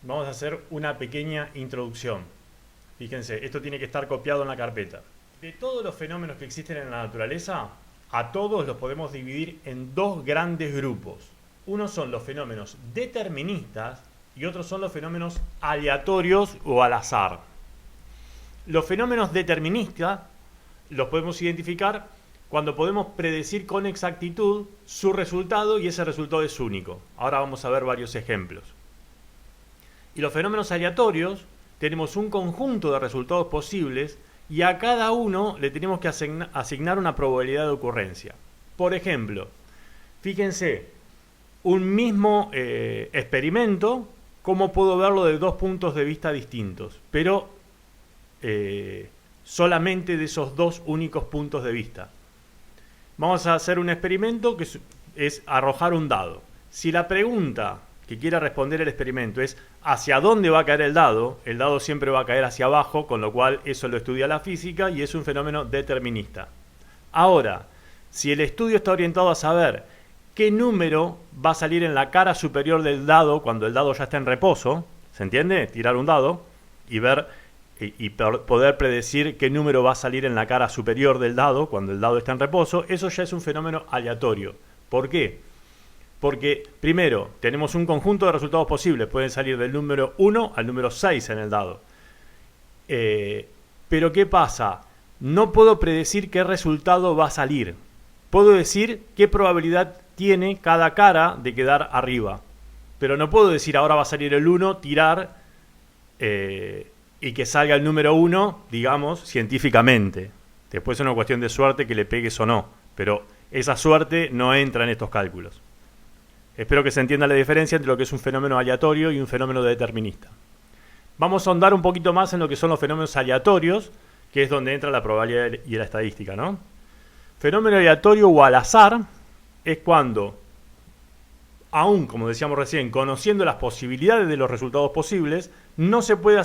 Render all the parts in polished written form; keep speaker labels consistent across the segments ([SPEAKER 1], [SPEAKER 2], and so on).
[SPEAKER 1] Vamos a hacer una pequeña introducción. Fíjense, esto tiene que estar copiado en la carpeta. De todos los fenómenos que existen en la naturaleza, a todos los podemos dividir en dos grandes grupos. Unos son los fenómenos deterministas y otros son los fenómenos aleatorios o al azar. Los fenómenos deterministas los podemos identificar cuando podemos predecir con exactitud su resultado y ese resultado es único. Ahora vamos a ver varios ejemplos. Y los fenómenos aleatorios, tenemos un conjunto de resultados posibles y a cada uno le tenemos que asignar una probabilidad de ocurrencia. Por ejemplo, fíjense, un mismo experimento, cómo puedo verlo de dos puntos de vista distintos, pero solamente de esos dos únicos puntos de vista. Vamos a hacer un experimento que es arrojar un dado. Si la pregunta que quiera responder el experimento es hacia dónde va a caer el dado siempre va a caer hacia abajo, con lo cual eso lo estudia la física y es un fenómeno determinista. Ahora, si el estudio está orientado a saber qué número va a salir en la cara superior del dado cuando el dado ya está en reposo, ¿se entiende? Tirar un dado y ver y poder predecir qué número va a salir en la cara superior del dado cuando el dado está en reposo, eso ya es un fenómeno aleatorio. ¿Por qué? Porque, primero, tenemos un conjunto de resultados posibles. Pueden salir del número 1 al número 6 en el dado. Pero, ¿qué pasa? No puedo predecir qué resultado va a salir. Puedo decir qué probabilidad tiene cada cara de quedar arriba. Pero no puedo decir ahora va a salir el 1, tirar y que salga el número 1, digamos, científicamente. Después es una cuestión de suerte que le pegues o no. Pero esa suerte no entra en estos cálculos. Espero que se entienda la diferencia entre lo que es un fenómeno aleatorio y un fenómeno determinista. Vamos a ahondar un poquito más en lo que son los fenómenos aleatorios, que es donde entra la probabilidad y la estadística, ¿no? Fenómeno aleatorio o al azar es cuando, aún como decíamos recién, conociendo las posibilidades de los resultados posibles, no se puede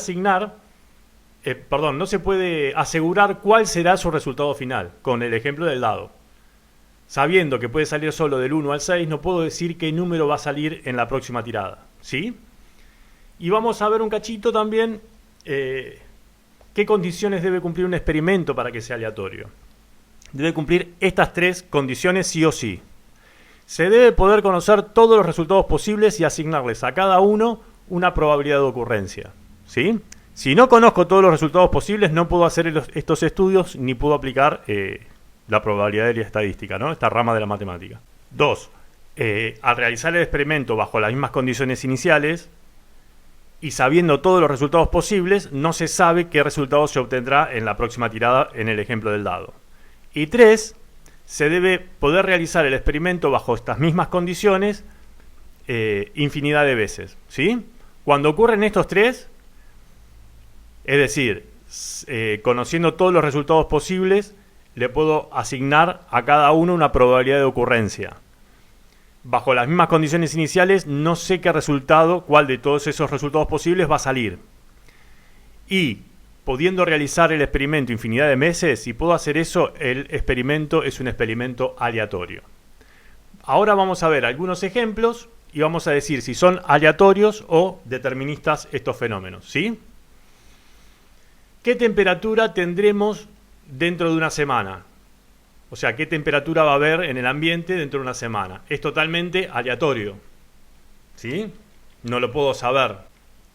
[SPEAKER 1] no se puede asegurar cuál será su resultado final, con el ejemplo del dado. Sabiendo que puede salir solo del 1 al 6, no puedo decir qué número va a salir en la próxima tirada, ¿sí? Y vamos a ver un cachito también qué condiciones debe cumplir un experimento para que sea aleatorio. Debe cumplir estas tres condiciones sí o sí. Se debe poder conocer todos los resultados posibles y asignarles a cada uno una probabilidad de ocurrencia, ¿sí? Si no conozco todos los resultados posibles, no puedo hacer estos estudios ni puedo aplicar la probabilidad y la estadística, ¿no? Esta rama de la matemática. 2. Al realizar el experimento bajo las mismas condiciones iniciales y sabiendo todos los resultados posibles, no se sabe qué resultado se obtendrá en la próxima tirada en el ejemplo del dado. Y 3. Se debe poder realizar el experimento bajo estas mismas condiciones infinidad de veces, ¿sí? Cuando ocurren estos tres, es decir, conociendo todos los resultados posibles, le puedo asignar a cada uno una probabilidad de ocurrencia. Bajo las mismas condiciones iniciales, no sé qué resultado, cuál de todos esos resultados posibles va a salir. Y, pudiendo realizar el experimento infinidad de veces, si puedo hacer eso, el experimento es un experimento aleatorio. Ahora vamos a ver algunos ejemplos y vamos a decir si son aleatorios o deterministas estos fenómenos, ¿sí? ¿Qué temperatura tendremos dentro de una semana? O sea, ¿qué temperatura va a haber en el ambiente dentro de una semana? Es totalmente aleatorio, ¿sí? No lo puedo saber.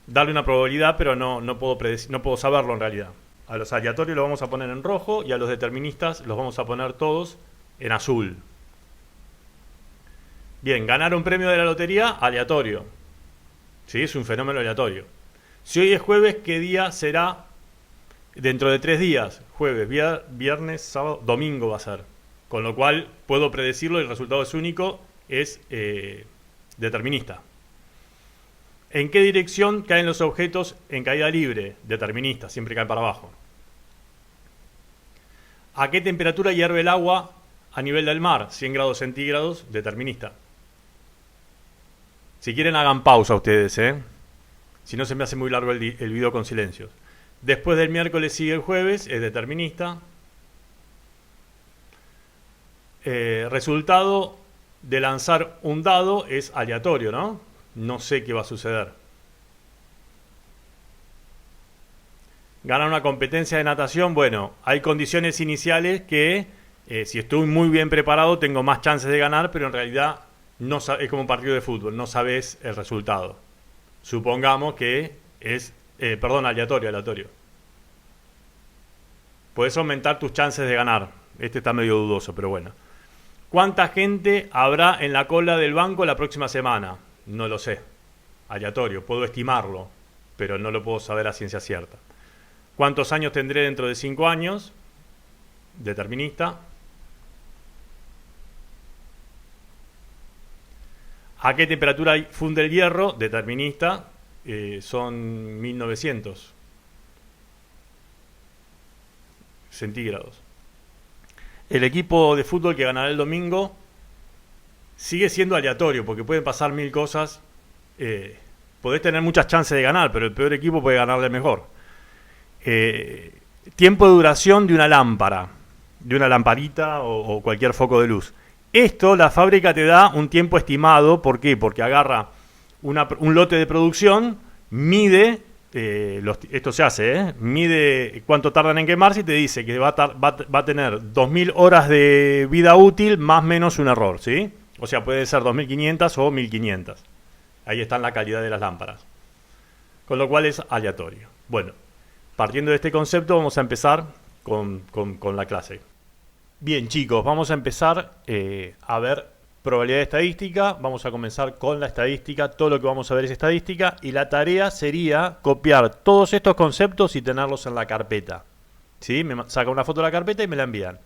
[SPEAKER 1] Darle una probabilidad, pero no puedo saberlo en realidad. A los aleatorios los vamos a poner en rojo y a los deterministas los vamos a poner todos en azul. Bien, ganar un premio de la lotería, aleatorio. ¿Sí? Es un fenómeno aleatorio. Si hoy es jueves, ¿qué día será? Dentro de 3 días, jueves, viernes, sábado, domingo va a ser. Con lo cual puedo predecirlo y el resultado es único, es determinista. ¿En qué dirección caen los objetos en caída libre? Determinista, siempre caen para abajo. ¿A qué temperatura hierve el agua a nivel del mar? 100 grados centígrados, determinista. Si quieren hagan pausa ustedes, si no se me hace muy largo el video con silencios. Después del miércoles sigue el jueves, es determinista. Resultado de lanzar un dado es aleatorio, ¿no? No sé qué va a suceder. Ganar una competencia de natación, bueno, hay condiciones iniciales que si estoy muy bien preparado tengo más chances de ganar, pero en realidad no es como un partido de fútbol, no sabes el resultado. Supongamos que es, aleatorio. Puedes aumentar tus chances de ganar. Este está medio dudoso, pero bueno. ¿Cuánta gente habrá en la cola del banco la próxima semana? No lo sé. Aleatorio, puedo estimarlo, pero no lo puedo saber a ciencia cierta. ¿Cuántos años tendré dentro de 5 años? Determinista. ¿A qué temperatura funde el hierro? Determinista. Son 1900 centígrados. El equipo de fútbol que ganará el domingo sigue siendo aleatorio, porque pueden pasar 1000 cosas. Podés tener muchas chances de ganar, pero el peor equipo puede ganarle mejor. Tiempo de duración de una lámpara, de una lamparita o cualquier foco de luz. Esto la fábrica te da un tiempo estimado. ¿Por qué? Porque agarra un lote de producción, mide, esto se hace, mide cuánto tardan en quemarse y te dice que va a tener 2000 horas de vida útil más o menos un error, ¿sí? O sea, puede ser 2500 o 1500. Ahí está la calidad de las lámparas. Con lo cual es aleatorio. Bueno, partiendo de este concepto vamos a empezar con la clase. Bien, chicos, vamos a empezar a ver probabilidad estadística. Vamos a comenzar con la estadística. Todo lo que vamos a ver es estadística. Y la tarea sería copiar todos estos conceptos y tenerlos en la carpeta. ¿Sí? Me saca una foto de la carpeta y me la envían.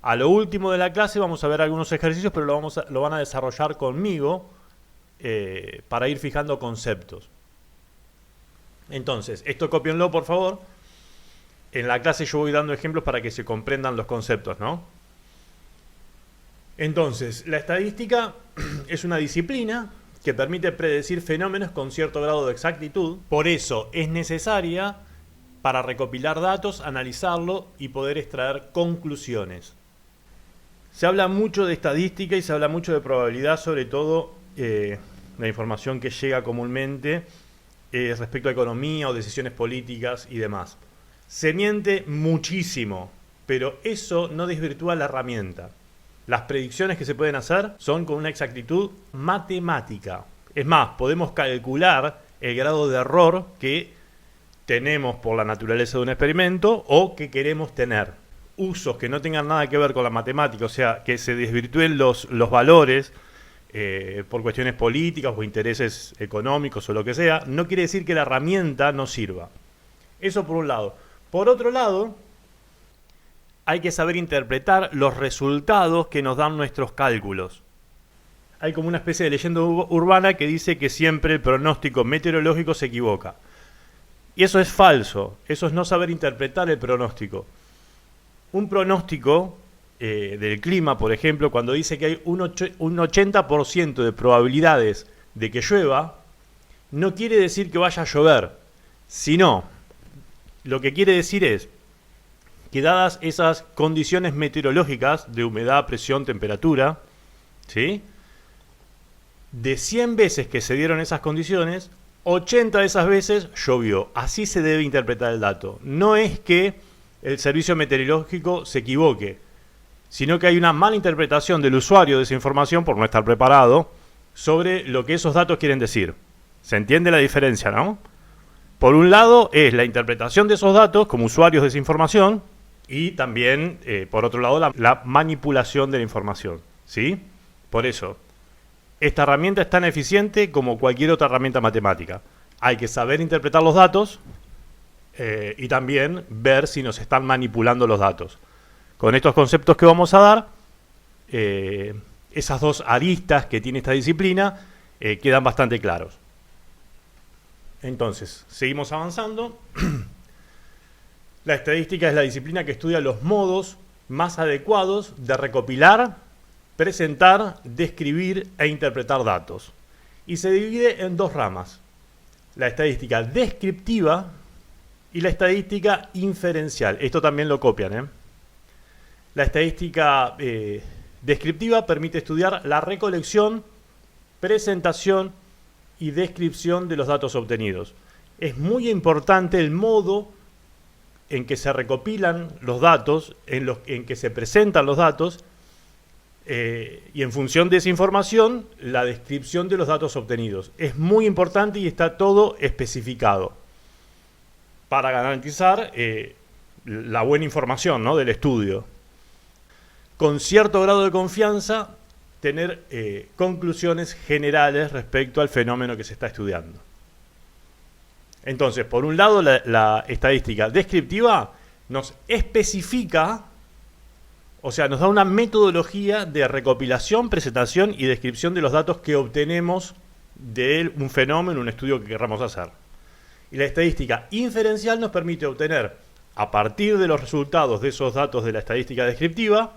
[SPEAKER 1] A lo último de la clase vamos a ver algunos ejercicios, pero lo van a desarrollar conmigo para ir fijando conceptos. Entonces, esto cópienlo, por favor. En la clase yo voy dando ejemplos para que se comprendan los conceptos, ¿no? Entonces, la estadística es una disciplina que permite predecir fenómenos con cierto grado de exactitud. Por eso es necesaria para recopilar datos, analizarlo y poder extraer conclusiones. Se habla mucho de estadística y se habla mucho de probabilidad, sobre todo la información que llega comúnmente respecto a economía o decisiones políticas y demás. Se miente muchísimo, pero eso no desvirtúa la herramienta. Las predicciones que se pueden hacer son con una exactitud matemática. Es más, podemos calcular el grado de error que tenemos por la naturaleza de un experimento o que queremos tener. Usos que no tengan nada que ver con la matemática, o sea, que se desvirtúen los valores por cuestiones políticas o intereses económicos o lo que sea, no quiere decir que la herramienta no sirva. Eso por un lado. Por otro lado, hay que saber interpretar los resultados que nos dan nuestros cálculos. Hay como una especie de leyenda urbana que dice que siempre el pronóstico meteorológico se equivoca. Y eso es falso. Eso es no saber interpretar el pronóstico. Un pronóstico del clima, por ejemplo, cuando dice que hay un 80% de probabilidades de que llueva, no quiere decir que vaya a llover, sino lo que quiere decir es que dadas esas condiciones meteorológicas de humedad, presión, temperatura, ¿sí? De 100 veces que se dieron esas condiciones, 80 de esas veces llovió. Así se debe interpretar el dato. No es que el servicio meteorológico se equivoque, sino que hay una mala interpretación del usuario de esa información por no estar preparado sobre lo que esos datos quieren decir. ¿Se entiende la diferencia, no? Por un lado es la interpretación de esos datos como usuarios de esa información y también, por otro lado, la manipulación de la información, ¿sí? Por eso, esta herramienta es tan eficiente como cualquier otra herramienta matemática. Hay que saber interpretar los datos y también ver si nos están manipulando los datos. Con estos conceptos que vamos a dar, esas dos aristas que tiene esta disciplina quedan bastante claros. Entonces, seguimos avanzando. La estadística es la disciplina que estudia los modos más adecuados de recopilar, presentar, describir e interpretar datos. Y se divide en dos ramas: la estadística descriptiva y la estadística inferencial. Esto también lo copian, La estadística descriptiva permite estudiar la recolección, presentación y descripción de los datos obtenidos. Es muy importante el modo en que se recopilan los datos, en que se presentan los datos, y en función de esa información, la descripción de los datos obtenidos. Es muy importante y está todo especificado para garantizar la buena información, ¿no?, del estudio. Con cierto grado de confianza, tener conclusiones generales respecto al fenómeno que se está estudiando. Entonces, por un lado, la estadística descriptiva nos especifica, o sea, nos da una metodología de recopilación, presentación y descripción de los datos que obtenemos de un fenómeno, un estudio que querramos hacer. Y la estadística inferencial nos permite obtener, a partir de los resultados de esos datos de la estadística descriptiva,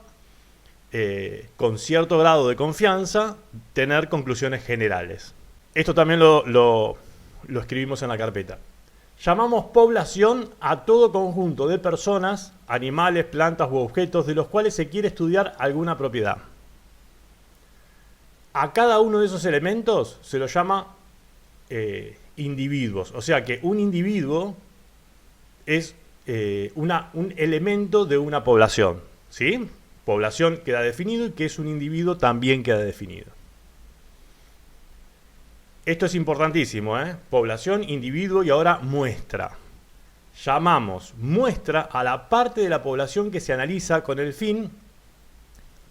[SPEAKER 1] con cierto grado de confianza, tener conclusiones generales. Esto también lo escribimos en la carpeta. Llamamos población a todo conjunto de personas, animales, plantas u objetos de los cuales se quiere estudiar alguna propiedad. A cada uno de esos elementos se lo llama individuos. O sea que un individuo es un elemento de una población, ¿sí? Población queda definido y que es un individuo también queda definido. Esto es importantísimo, ¿eh? Población, individuo y ahora muestra. Llamamos muestra a la parte de la población que se analiza con el fin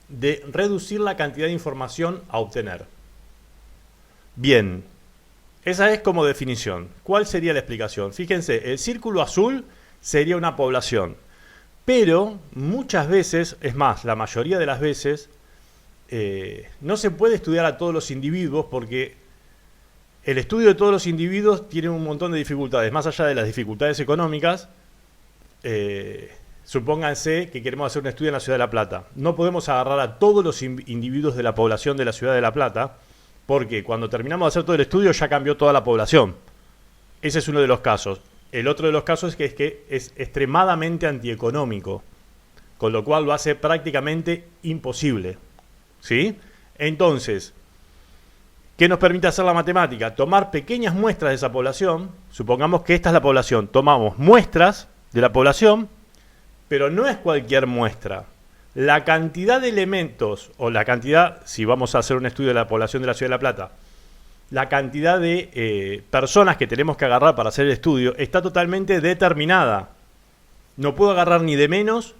[SPEAKER 1] de reducir la cantidad de información a obtener. Bien, esa es como definición. ¿Cuál sería la explicación? Fíjense, el círculo azul sería una población, pero muchas veces, es más, la mayoría de las veces, no se puede estudiar a todos los individuos porque el estudio de todos los individuos tiene un montón de dificultades. Más allá de las dificultades económicas, supónganse que queremos hacer un estudio en la Ciudad de La Plata. No podemos agarrar a todos los individuos de la población de la Ciudad de La Plata, porque cuando terminamos de hacer todo el estudio ya cambió toda la población. Ese es uno de los casos. El otro de los casos es que es extremadamente antieconómico, con lo cual lo hace prácticamente imposible, ¿sí? Entonces, ¿qué nos permite hacer la matemática? Tomar pequeñas muestras de esa población. Supongamos que esta es la población. Tomamos muestras de la población, pero no es cualquier muestra. La cantidad de elementos, o la cantidad, si vamos a hacer un estudio de la población de la Ciudad de La Plata, la cantidad de personas que tenemos que agarrar para hacer el estudio está totalmente determinada. No puedo agarrar ni de menos.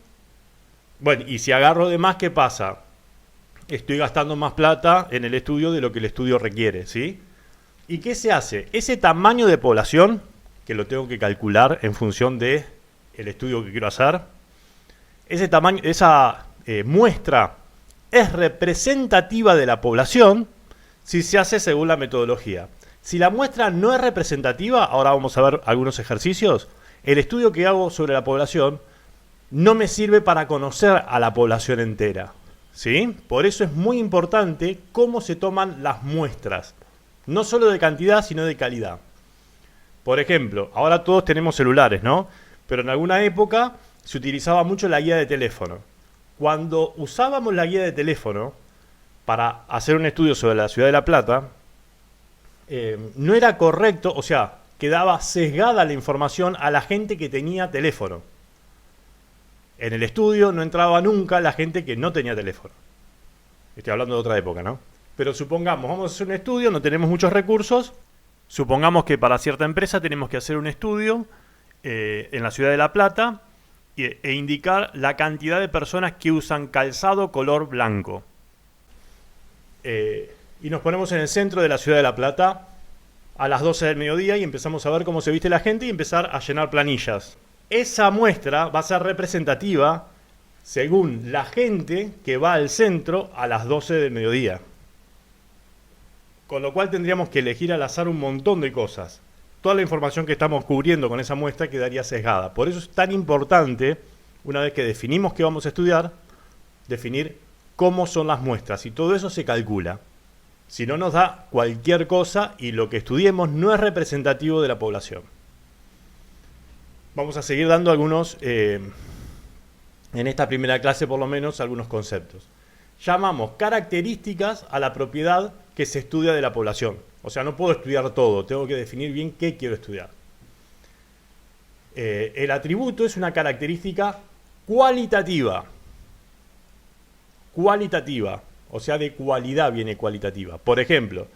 [SPEAKER 1] Bueno, y si agarro de más, ¿qué pasa? Estoy gastando más plata en el estudio de lo que el estudio requiere, ¿sí? ¿Y qué se hace? Ese tamaño de población, que lo tengo que calcular en función de el estudio que quiero hacer, ese tamaño, esa muestra es representativa de la población si se hace según la metodología. Si la muestra no es representativa, ahora vamos a ver algunos ejercicios, el estudio que hago sobre la población no me sirve para conocer a la población entera, ¿sí? Por eso es muy importante cómo se toman las muestras, no solo de cantidad, sino de calidad. Por ejemplo, ahora todos tenemos celulares, ¿no? Pero en alguna época se utilizaba mucho la guía de teléfono. Cuando usábamos la guía de teléfono para hacer un estudio sobre la Ciudad de La Plata, no era correcto, o sea, quedaba sesgada la información a la gente que tenía teléfono. En el estudio no entraba nunca la gente que no tenía teléfono. Estoy hablando de otra época, ¿no? Pero supongamos, vamos a hacer un estudio, no tenemos muchos recursos. Supongamos que para cierta empresa tenemos que hacer un estudio en la Ciudad de La Plata e indicar la cantidad de personas que usan calzado color blanco. Y nos ponemos en el centro de la Ciudad de La Plata a las 12 del mediodía y empezamos a ver cómo se viste la gente y empezar a llenar planillas. Esa muestra va a ser representativa según la gente que va al centro a las 12 del mediodía. Con lo cual tendríamos que elegir al azar un montón de cosas. Toda la información que estamos cubriendo con esa muestra quedaría sesgada. Por eso es tan importante, una vez que definimos qué vamos a estudiar, definir cómo son las muestras. Y todo eso se calcula. Si no, nos da cualquier cosa y lo que estudiemos no es representativo de la población. Vamos a seguir dando algunos, en esta primera clase por lo menos, algunos conceptos. Llamamos características a la propiedad que se estudia de la población. O sea, no puedo estudiar todo, tengo que definir bien qué quiero estudiar. El atributo es una característica cualitativa. Cualitativa. O sea, de cualidad viene cualitativa. Por ejemplo,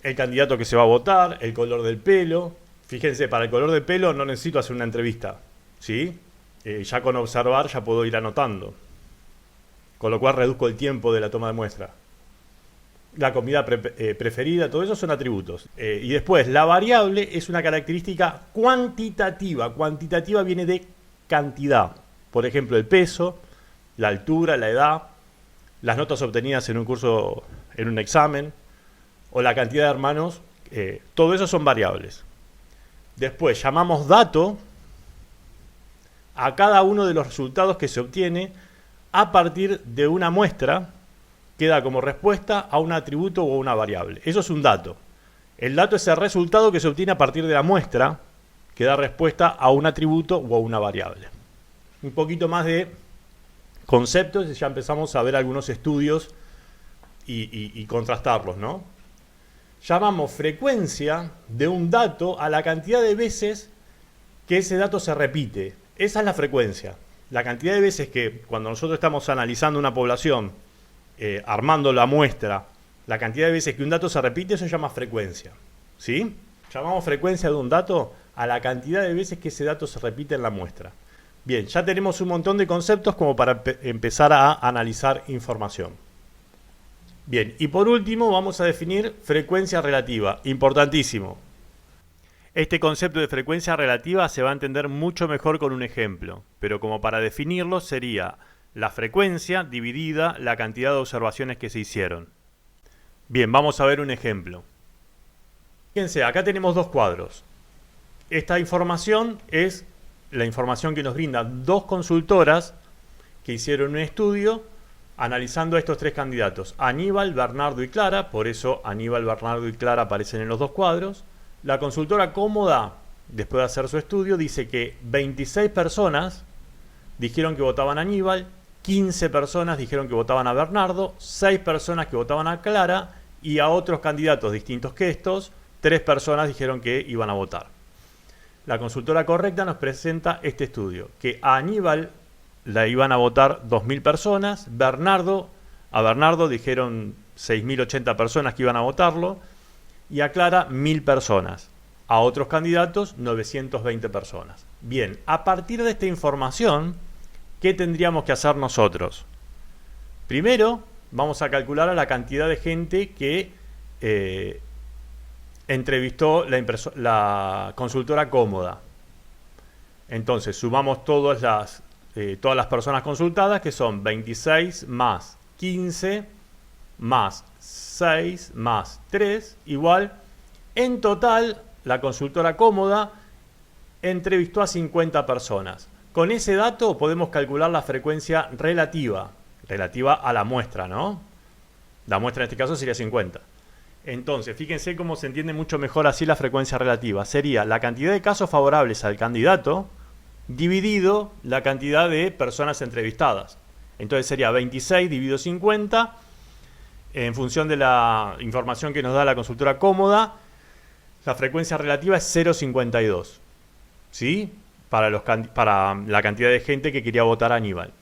[SPEAKER 1] el candidato que se va a votar, el color del pelo. Fíjense, para el color del pelo no necesito hacer una entrevista, ¿sí? Ya con observar ya puedo ir anotando. Con lo cual reduzco el tiempo de la toma de muestra. La comida preferida, todo eso son atributos. Y después, la variable es una característica cuantitativa. Cuantitativa viene de cantidad. Por ejemplo, el peso, la altura, la edad, las notas obtenidas en un curso, en un examen, o la cantidad de hermanos. Todo eso son variables. Después, llamamos dato a cada uno de los resultados que se obtiene a partir de una muestra que da como respuesta a un atributo o a una variable. Eso es un dato. El dato es el resultado que se obtiene a partir de la muestra que da respuesta a un atributo o a una variable. Un poquito más de conceptos y ya empezamos a ver algunos estudios y contrastarlos, ¿no? Llamamos frecuencia de un dato a la cantidad de veces que ese dato se repite. Esa es la frecuencia. La cantidad de veces que cuando nosotros estamos analizando una población, armando la muestra, la cantidad de veces que un dato se repite, eso se llama frecuencia. ¿Sí? Llamamos frecuencia de un dato a la cantidad de veces que ese dato se repite en la muestra. Bien, ya tenemos un montón de conceptos como para empezar a analizar información. Bien, y por último vamos a definir frecuencia relativa. Importantísimo. Este concepto de frecuencia relativa se va a entender mucho mejor con un ejemplo, pero como para definirlo sería la frecuencia dividida la cantidad de observaciones que se hicieron. Bien, vamos a ver un ejemplo. Fíjense, acá tenemos dos cuadros. Esta información es la información que nos brindan dos consultoras que hicieron un estudio analizando a estos tres candidatos, Aníbal, Bernardo y Clara. Por eso Aníbal, Bernardo y Clara aparecen en los dos cuadros. La consultora Cómoda, después de hacer su estudio, dice que 26 personas dijeron que votaban a Aníbal, 15 personas dijeron que votaban a Bernardo, 6 personas que votaban a Clara y a otros candidatos distintos que estos, 3 personas dijeron que iban a votar. La consultora correcta nos presenta este estudio, que a Aníbal la iban a votar 2.000 personas, a Bernardo dijeron 6.080 personas que iban a votarlo, y a Clara 1.000 personas. A otros candidatos 920 personas. Bien, a partir de esta información, ¿qué tendríamos que hacer nosotros? Primero, vamos a calcular a la cantidad de gente que entrevistó la consultora Cómoda. Entonces, sumamos todas las personas consultadas, que son 26 más 15 más 6 más 3 igual. En total, la consultora Cómoda entrevistó a 50 personas. Con ese dato podemos calcular la frecuencia relativa a la muestra, ¿no? La muestra en este caso sería 50. Entonces, fíjense cómo se entiende mucho mejor así la frecuencia relativa. Sería la cantidad de casos favorables al candidato dividido la cantidad de personas entrevistadas. Entonces sería 26 dividido 50. En función de la información que nos da la consultora Cómoda, la frecuencia relativa es 0,52. ¿Sí? Para la cantidad de gente que quería votar a Aníbal.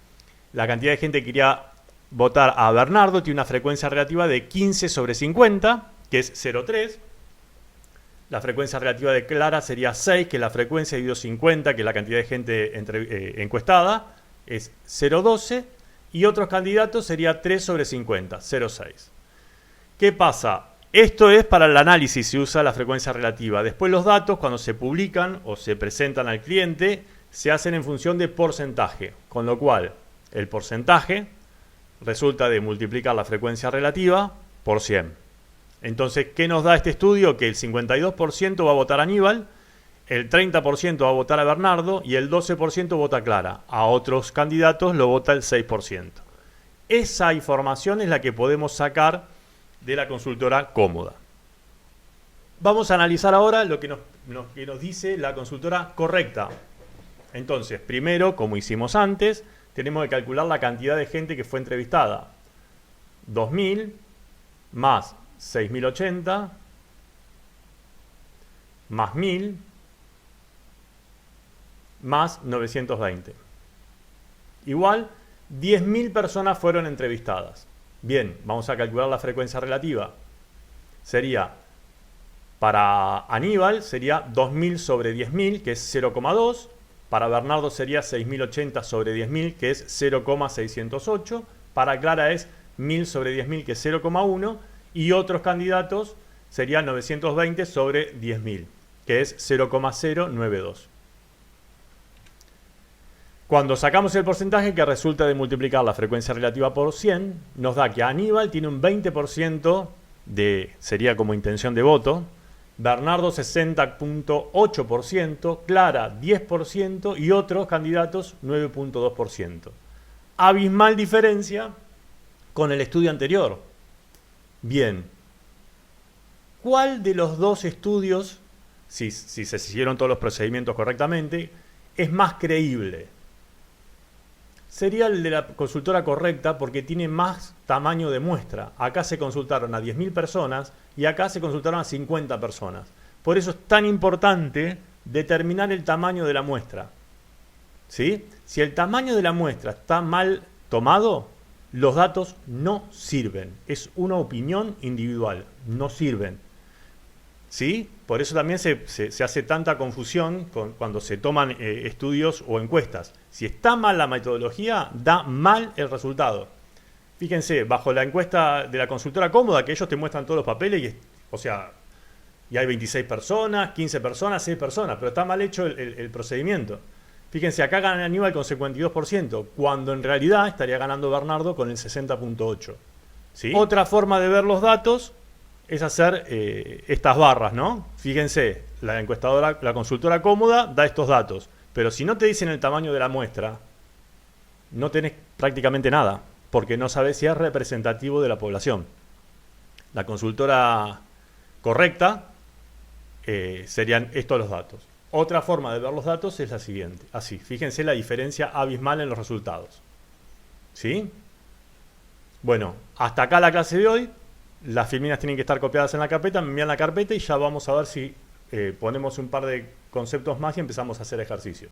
[SPEAKER 1] La cantidad de gente que quería votar a Bernardo tiene una frecuencia relativa de 15 sobre 50, que es 0,3. La frecuencia relativa de Clara sería 6, que es la frecuencia dividido 50, que es la cantidad de gente encuestada, es 0,12. Y otros candidatos sería 3 sobre 50, 0,6. ¿Qué pasa? Esto es para el análisis, se usa la frecuencia relativa. Después los datos, cuando se publican o se presentan al cliente, se hacen en función de porcentaje. Con lo cual, el porcentaje resulta de multiplicar la frecuencia relativa por 100. Entonces, ¿qué nos da este estudio? Que el 52% va a votar a Aníbal, el 30% va a votar a Bernardo y el 12% vota a Clara. A otros candidatos lo vota el 6%. Esa información es la que podemos sacar de la consultora Cómoda. Vamos a analizar ahora lo que nos dice la consultora correcta. Entonces, primero, como hicimos antes, tenemos que calcular la cantidad de gente que fue entrevistada. 2.000 más 6.080 más 1.000 más 920. Igual, 10.000 personas fueron entrevistadas. Bien, vamos a calcular la frecuencia relativa. Sería, para Aníbal, sería 2.000 sobre 10.000, que es 0,2. Para Bernardo sería 6.080 sobre 10.000, que es 0,608. Para Clara es 1.000 sobre 10.000, que es 0,1. Y otros candidatos sería 920 sobre 10.000, que es 0,092. Cuando sacamos el porcentaje que resulta de multiplicar la frecuencia relativa por 100, nos da que Aníbal tiene un 20% sería como intención de voto, Bernardo 60,8%, Clara 10% y otros candidatos 9,2%. Abismal diferencia con el estudio anterior. Bien, ¿cuál de los dos estudios, si se siguieron todos los procedimientos correctamente, es más creíble? Sería el de la consultora correcta porque tiene más tamaño de muestra. Acá se consultaron a 10.000 personas y acá se consultaron a 50 personas. Por eso es tan importante determinar el tamaño de la muestra. ¿Sí? Si el tamaño de la muestra está mal tomado, los datos no sirven. Es una opinión individual, no sirven. ¿Sí? Por eso también se hace tanta confusión cuando se toman estudios o encuestas. Si está mal la metodología, da mal el resultado. Fíjense, bajo la encuesta de la consultora cómoda, que ellos te muestran todos los papeles, y hay 26 personas, 15 personas, 6 personas, pero está mal hecho el procedimiento. Fíjense, acá gana Aníbal con 52%, cuando en realidad estaría ganando Bernardo con el 60,8%. ¿Sí? Otra forma de ver los datos es hacer estas barras, ¿no? Fíjense, la encuestadora, la consultora cómoda da estos datos, pero si no te dicen el tamaño de la muestra, no tenés prácticamente nada, porque no sabés si es representativo de la población. La consultora correcta serían estos los datos. Otra forma de ver los datos es la siguiente, así, fíjense la diferencia abismal en los resultados. ¿Sí? Bueno, hasta acá la clase de hoy. Las filminas tienen que estar copiadas en la carpeta, me envían la carpeta y ya vamos a ver si ponemos un par de conceptos más y empezamos a hacer ejercicios.